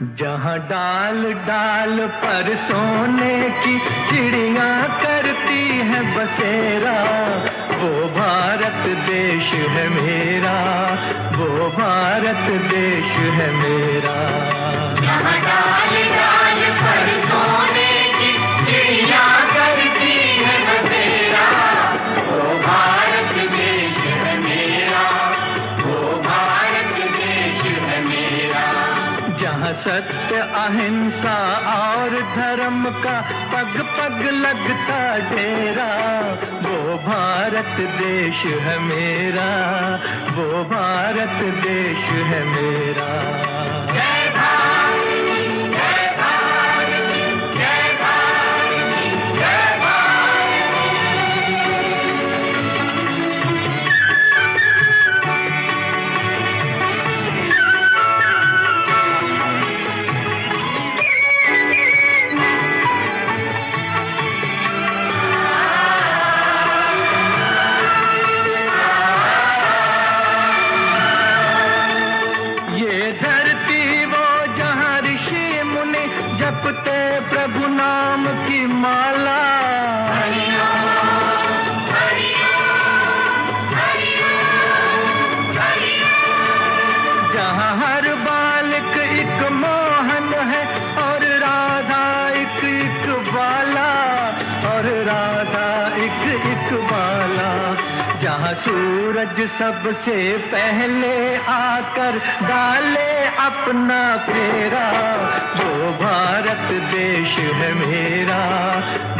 जहाँ डाल डाल पर सोने की चिड़िया करती है बसेरा, वो भारत देश है मेरा, वो भारत देश है मेरा। जहाँ डाल डाल पर सोने की चिड़िया करती है बसेरा, वो भारत देश है मेरा, वो भारत देश है मेरा। जहाँ सत्य अहिंसा और धर्म का पग पग लगता डेरा, वो भारत देश है मेरा, वो भारत देश है मेरा। जय भारत, जय भारत, जय भारत, जय भारत। ये धरती वो जहाँ ऋषि मुनि जपते प्रभु नाम की माला, हरि ओम, हरि ओम, हरि ओम, हरि ओम। जहाँ हर बालक एक मोहन है और राधा एक बाला, और राधा एक बाला। जहाँ सूरज सबसे पहले आकर डाले अपना फेरा, वो भारत देश है मेरा,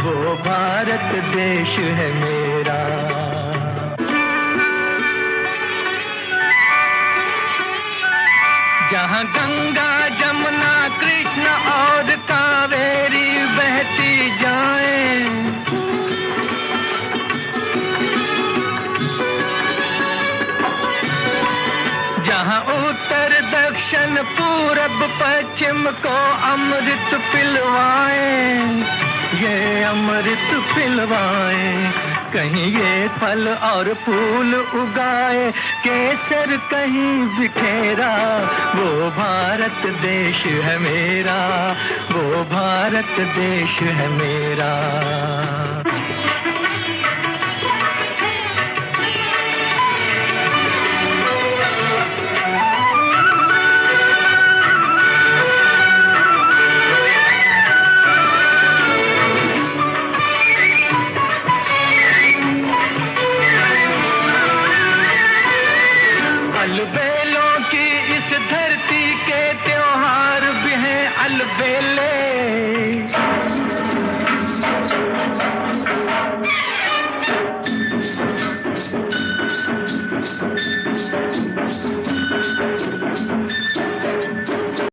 वो भारत देश है मेरा। जहाँ गंगा जमुना कृष्ण और कावेरी बहती जाएं, जहाँ उत्तर दक्षिण पूरब पश्चिम को अमृत पिलवाएं, ये अमृत पिलवाएं। कहीं ये फल और फूल उगाए, केसर कहीं बिखेरा, वो भारत देश है मेरा, वो भारत देश है मेरा।